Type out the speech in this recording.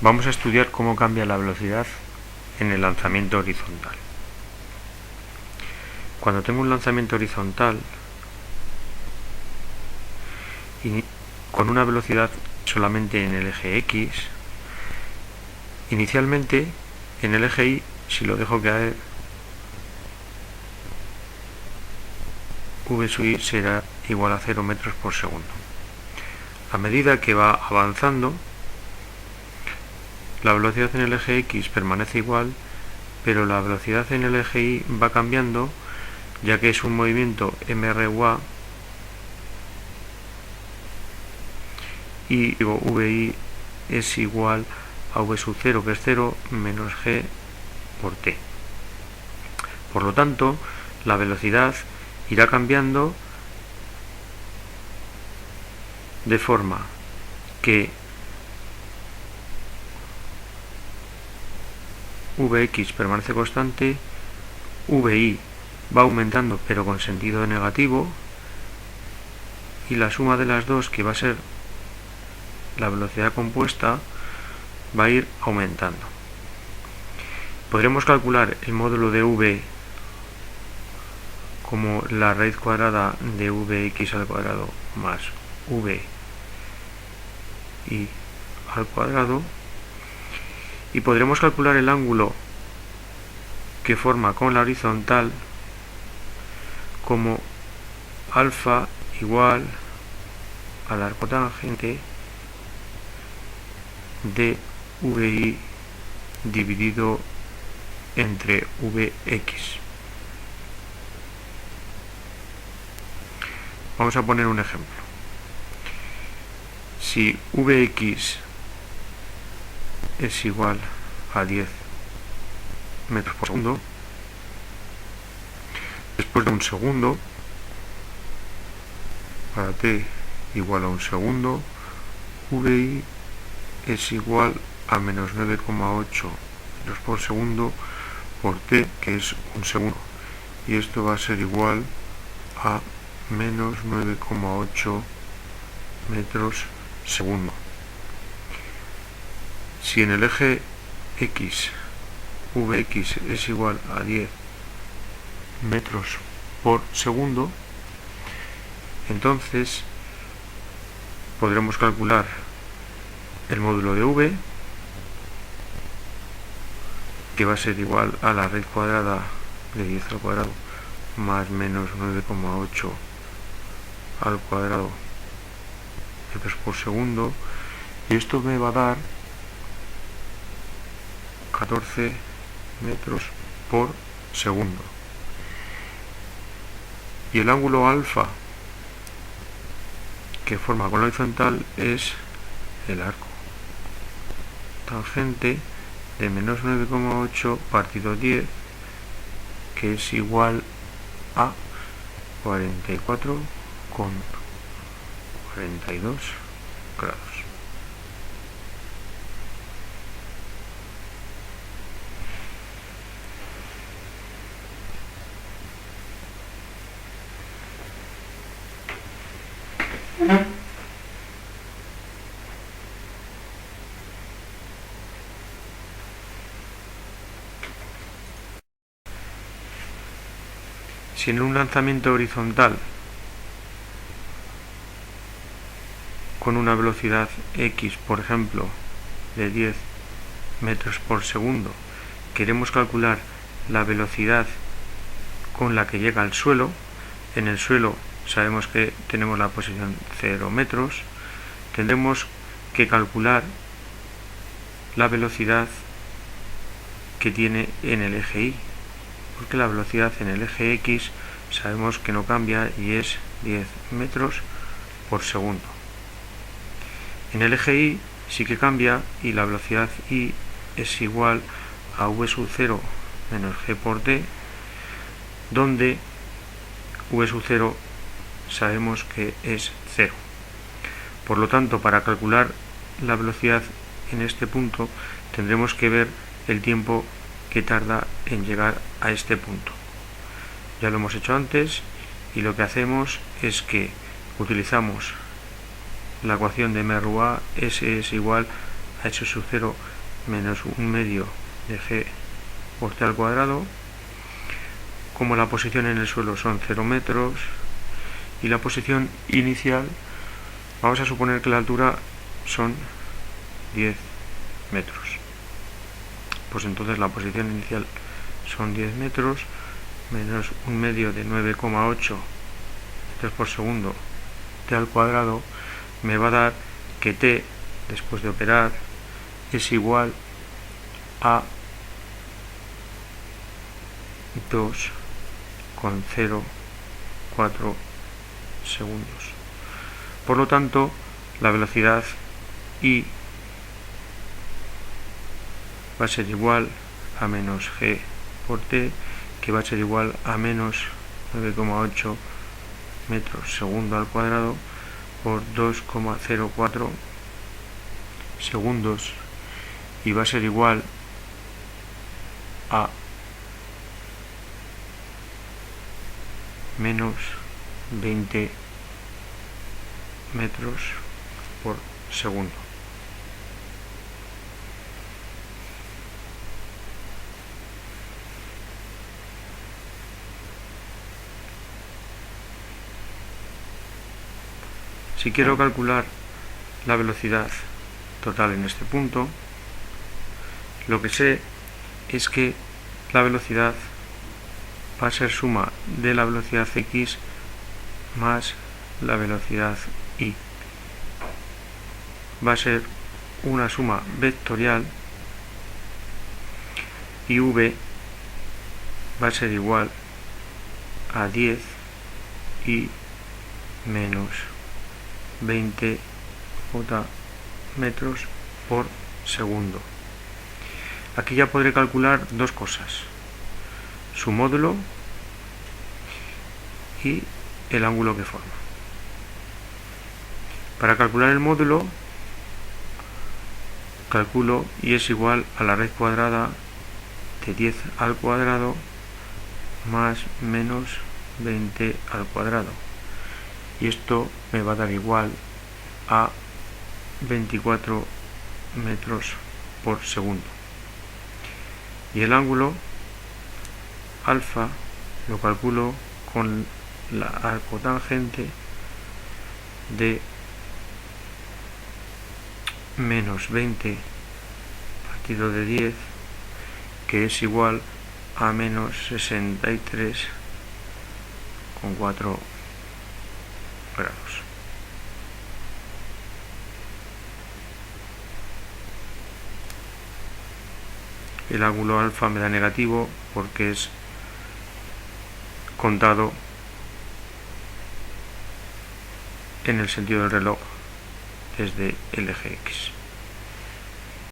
Vamos a estudiar cómo cambia la velocidad en el lanzamiento horizontal. Cuando tengo un lanzamiento horizontal y con una velocidad solamente en el eje X, inicialmente en el eje Y, si lo dejo caer, v sub i será igual a 0 metros por segundo. A medida que va avanzando, la velocidad en el eje X permanece igual, pero la velocidad en el eje Y va cambiando, ya que es un movimiento mRUA y vi es igual a v sub 0, que es 0, menos g por t. Por lo tanto, la velocidad irá cambiando de forma que Vx permanece constante, Vi va aumentando pero con sentido negativo, y la suma de las dos, que va a ser la velocidad compuesta, va a ir aumentando. Podremos calcular el módulo de v como la raíz cuadrada de vx al cuadrado más v y al cuadrado, y podremos calcular el ángulo que forma con la horizontal como alfa igual al arco tangente de vi dividido entre vx. Vamos a poner un ejemplo. Si vx es igual a 10 metros por segundo, después de un segundo, para t igual a un segundo, vi es igual a menos 9,8 metros por segundo por t, que es un segundo, y esto va a ser igual a menos 9,8 metros segundo. Si en el eje X Vx es igual a 10 metros por segundo, entonces podremos calcular el módulo de v, que va a ser igual a la raíz cuadrada de 10 al cuadrado más menos 9,8 al cuadrado metros por segundo, y esto me va a dar 14 metros por segundo. Y el ángulo alfa que forma con la horizontal es el arco tangente de menos 9,8 partido 10, que es igual a 44,42 grados. Si en un lanzamiento horizontal con una velocidad x, por ejemplo, de 10 metros por segundo, queremos calcular la velocidad con la que llega al suelo, en el suelo sabemos que tenemos la posición 0 metros, tendremos que calcular la velocidad que tiene en el eje Y, porque la velocidad en el eje X sabemos que no cambia y es 10 metros por segundo. En el eje Y sí que cambia, y la velocidad Y es igual a v sub 0 menos g por t, donde v sub 0 sabemos que es 0. Por lo tanto, para calcular la velocidad en este punto tendremos que ver el tiempo que tarda en llegar a este punto. Ya lo hemos hecho antes, y lo que hacemos es que utilizamos la ecuación de mRUA, S es igual a h sub 0 menos 1 medio de g por t al cuadrado. Como la posición en el suelo son 0 metros y la posición inicial, vamos a suponer que la altura son 10 metros. Pues entonces la posición inicial son 10 metros menos 1 medio de 9,8 metros por segundo t al cuadrado me va a dar que t, después de operar, es igual a 2,04 segundos. Por lo tanto, la velocidad I va a ser igual a menos g por t, que va a ser igual a menos 9,8 metros segundo al cuadrado por 2,04 segundos, y va a ser igual a menos 20 metros por segundo. Si quiero calcular la velocidad total en este punto, lo que sé es que la velocidad va a ser suma de la velocidad x más la velocidad y. Va a ser una suma vectorial y v va a ser igual a 10 y menos 20 j metros por segundo. Aquí ya podré calcular dos cosas: su módulo y el ángulo que forma. Para calcular el módulo, calculo y es igual a la raíz cuadrada de 10 al cuadrado más menos 20 al cuadrado, y esto me va a dar igual a 24 metros por segundo. Y el ángulo alfa lo calculo con la arcotangente de menos 20 partido de 10, que es igual a menos 63,4 grados. El ángulo alfa me da negativo porque es contado en el sentido del reloj desde el eje X.